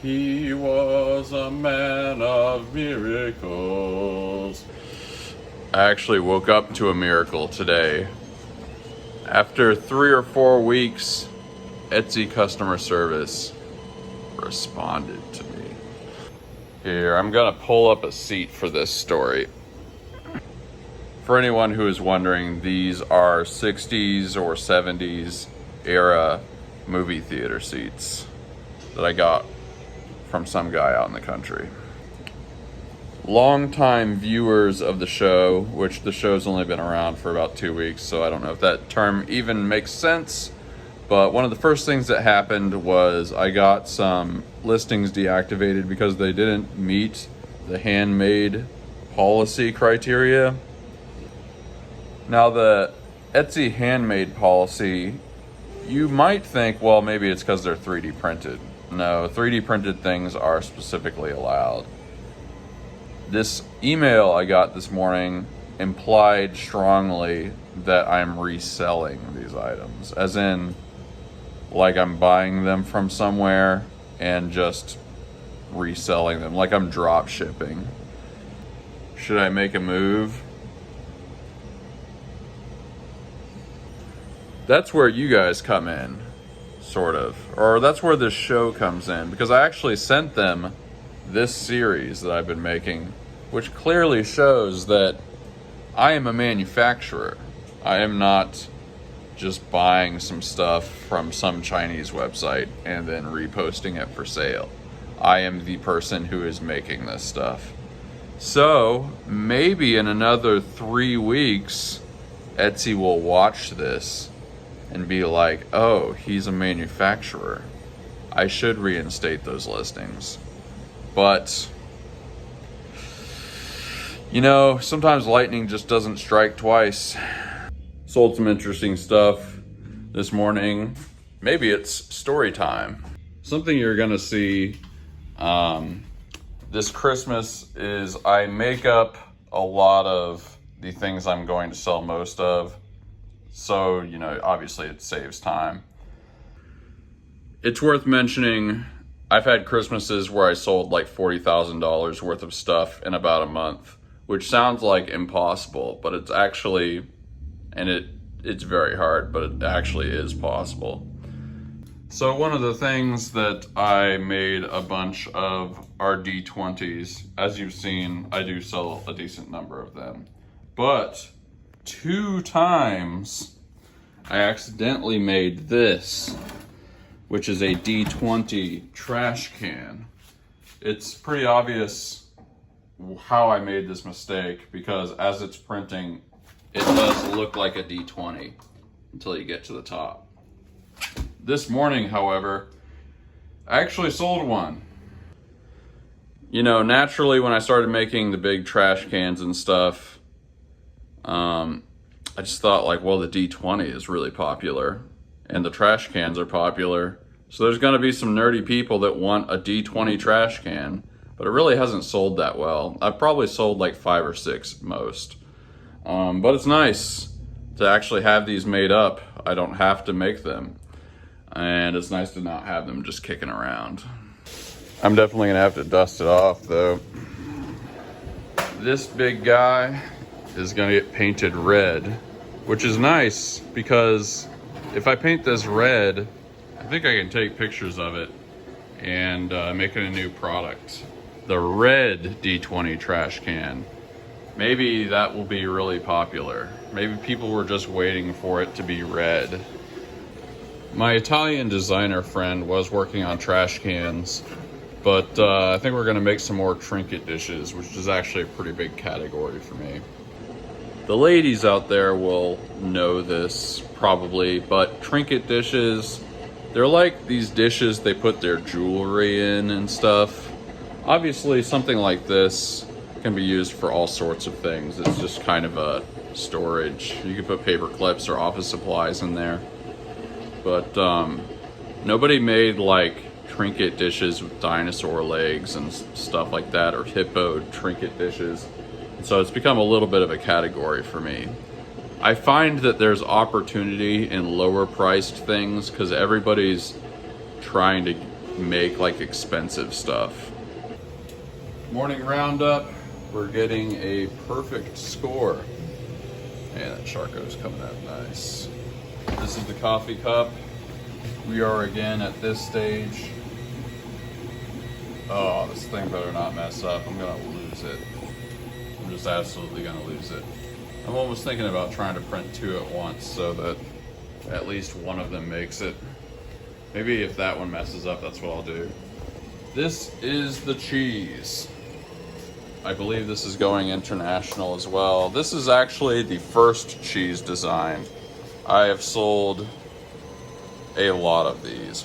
He was a man of miracles. I actually woke up to a miracle today. After 3 or 4 weeks, Etsy customer service responded to me. Here, I'm gonna pull up a seat for this story. For anyone who is wondering, these are 60s or 70s era movie theater seats that I got from some guy out in the country. Longtime viewers of the show, which the show's only been around for about 2 weeks, so I don't know if that term even makes sense, but one of the first things that happened was I got some listings deactivated because they didn't meet the handmade policy criteria. Now, the Etsy handmade policy, you might think, well, maybe it's because they're 3D printed. No, 3D printed things are specifically allowed. This email I got this morning implied strongly that I'm reselling these items, as in, like I'm buying them from somewhere and just reselling them, like I'm drop shipping. Should I make a move? That's where you guys come in, sort of. Or that's where this show comes in, because I actually sent them this series that I've been making, which clearly shows that I am a manufacturer. I am not just buying some stuff from some Chinese website and then reposting it for sale. I am the person who is making this stuff. So maybe in another 3 weeks, Etsy will watch this and be like, oh, he's a manufacturer. I should reinstate those listings. But, you know, sometimes lightning just doesn't strike twice. Sold some interesting stuff this morning. Maybe it's story time. Something you're gonna see this Christmas is I make up a lot of the things I'm going to sell most of. So, you know, obviously it saves time. It's worth mentioning, I've had Christmases where I sold like $40,000 worth of stuff in about a month, which sounds like impossible, but it's actually, and it's very hard, but it actually is possible. So one of the things that I made a bunch of are D20s. As you've seen, I do sell a decent number of them. But 2 times I accidentally made this, which is a D20 trash can. It's pretty obvious how I made this mistake, because as it's printing, it does look like a D20 until you get to the top. This morning, however, I actually sold one. You know, naturally when I started making the big trash cans and stuff, I just thought like, well, the D20 is really popular and the trash cans are popular. So there's gonna be some nerdy people that want a D20 trash can, but it really hasn't sold that well. I've probably sold like 5 or 6 at most. But it's nice to actually have these made up. I don't have to make them. And it's nice to not have them just kicking around. I'm definitely gonna have to dust it off though. This big guy is gonna get painted red, which is nice because if I paint this red, I think I can take pictures of it and make it a new product. The red D20 trash can. Maybe that will be really popular. Maybe people were just waiting for it to be red. My Italian designer friend was working on trash cans, but I think we're gonna make some more trinket dishes, which is actually a pretty big category for me. The ladies out there will know this probably, but trinket dishes, they're like these dishes they put their jewelry in and stuff. Obviously something like this can be used for all sorts of things. It's just kind of a storage. You can put paper clips or office supplies in there. But nobody made like trinket dishes with dinosaur legs and stuff like that, or hippo trinket dishes. So it's become a little bit of a category for me. I find that there's opportunity in lower priced things because everybody's trying to make like expensive stuff. Morning roundup, we're getting a perfect score. Man, that Charco's coming out nice. This is the coffee cup. We are again at this stage. Oh, this thing better not mess up. I'm gonna lose it. I'm just absolutely gonna lose it. I'm almost thinking about trying to print 2 at once so that at least one of them makes it. Maybe if that one messes up, that's what I'll do. This is the cheese. I believe this is going international as well. This is actually the first cheese design. I have sold a lot of these.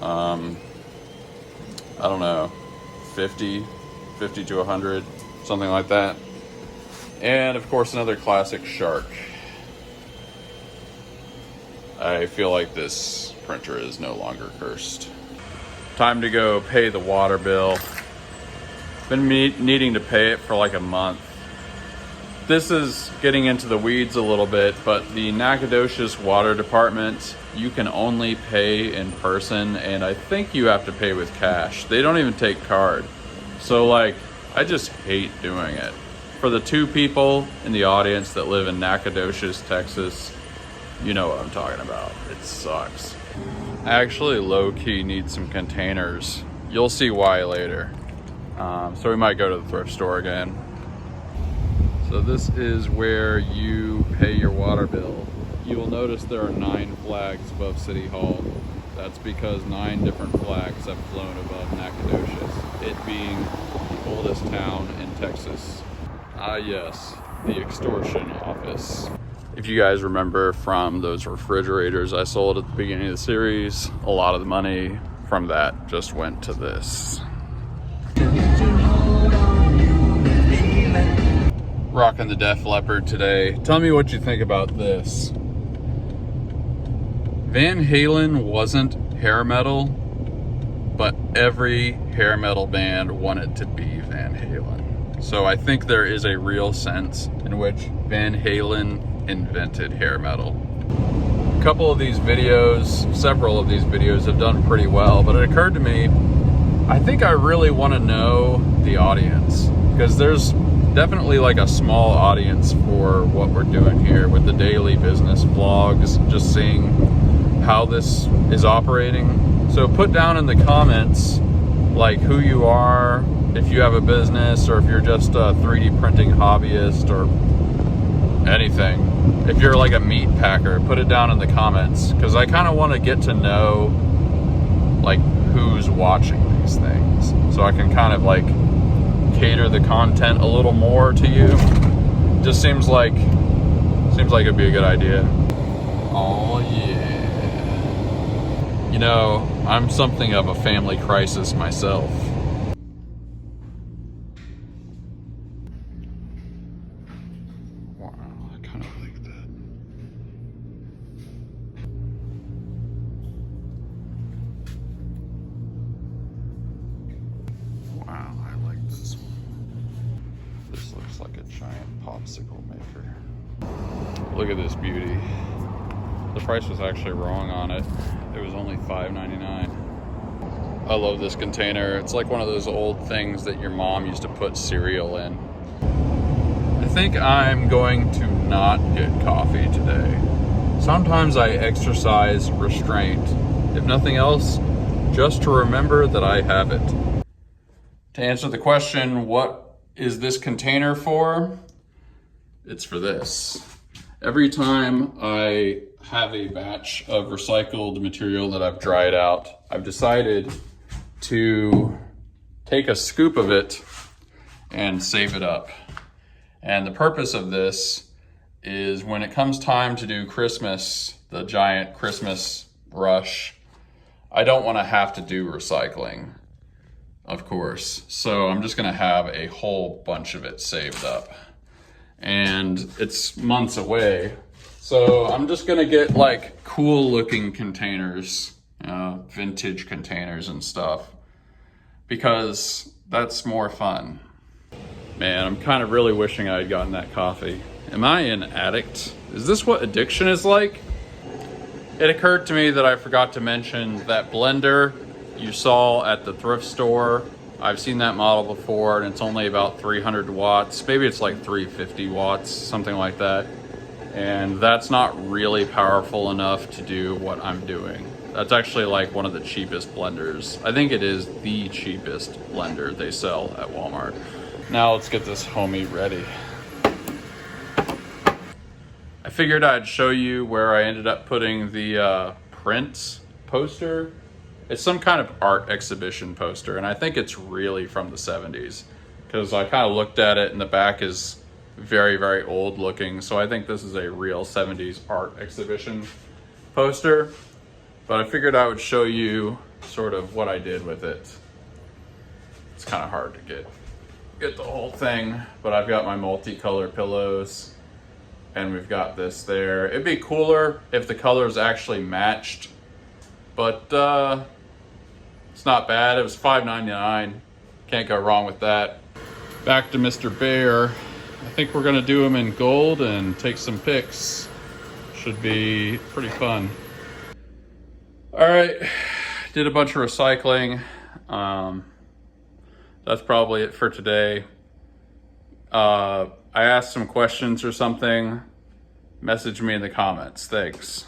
I don't know, 50 to 100, something like that. And of course, another classic shark. I feel like this printer is no longer cursed. Time to go pay the water bill. Been needing to pay it for like a month. This is getting into the weeds a little bit, but the Nacogdoches Water Department, you can only pay in person, and I think you have to pay with cash. They don't even take card. So like, I just hate doing it. For the 2 people in the audience that live in Nacogdoches, Texas, you know what I'm talking about. It sucks. I actually low-key need some containers. You'll see why later. So we might go to the thrift store again. So this is where you pay your water bill. You will notice there are 9 flags above City Hall. That's because 9 different flags have flown above Nacogdoches, it being the oldest town in Texas. Ah yes, the extortion office. If you guys remember from those refrigerators I sold at the beginning of the series, a lot of the money from that just went to this. Rocking the Def Leppard today. Tell me what you think about this. Van Halen wasn't hair metal, but every hair metal band wanted to be Van Halen. So I think there is a real sense in which Van Halen invented hair metal. A couple of these videos, several of these videos have done pretty well, but it occurred to me, I think I really want to know the audience, because there's definitely like a small audience for what we're doing here with the daily business vlogs, just seeing how this is operating. So put down in the comments like who you are, if you have a business, or if you're just a 3D printing hobbyist, or anything. If you're like a meat packer, put it down in the comments, because I kind of want to get to know like who's watching these things, so I can kind of like cater the content a little more to you. Just seems like it'd be a good idea. Oh yeah. You know, I'm something of a family crisis myself. Wow, I kind of like that. Wow, I like this one. This looks like a giant popsicle maker. Look at this beauty. The price was actually wrong on it. It was only $5.99. I love this container. It's like one of those old things that your mom used to put cereal in. I think I'm going to not get coffee today. Sometimes I exercise restraint. If nothing else, just to remember that I have it. To answer the question, what is this container for? It's for this. Every time I have a batch of recycled material that I've dried out, I've decided to take a scoop of it and save it up. And the purpose of this is when it comes time to do Christmas, the giant Christmas rush, I don't want to have to do recycling, of course. So I'm just going to have a whole bunch of it saved up. And it's months away. So I'm just going to get like cool looking containers, vintage containers and stuff, because that's more fun. Man, I'm kind of really wishing I had gotten that coffee. Am I an addict? Is this what addiction is like? It occurred to me that I forgot to mention that blender you saw at the thrift store. I've seen that model before, and it's only about 300 watts. Maybe it's like 350 watts, something like that. And that's not really powerful enough to do what I'm doing. That's actually like one of the cheapest blenders. I think it is the cheapest blender they sell at Walmart. Now let's get this homie ready. I figured I'd show you where I ended up putting the print poster. It's some kind of art exhibition poster, and I think it's really from the 70s because I kind of looked at it and the back is very, very old looking. So I think this is a real 70s art exhibition poster, but I figured I would show you sort of what I did with it. It's kind of hard to get the whole thing, but I've got my multicolor pillows and we've got this there. It'd be cooler if the colors actually matched, but it's not bad. It was $5.99. Can't go wrong with that. Back to Mr. Bear. I think we're gonna do him in gold and take some pics. Should be pretty fun. All right, did a bunch of recycling. That's probably it for today. I asked some questions or something. Message me in the comments. Thanks.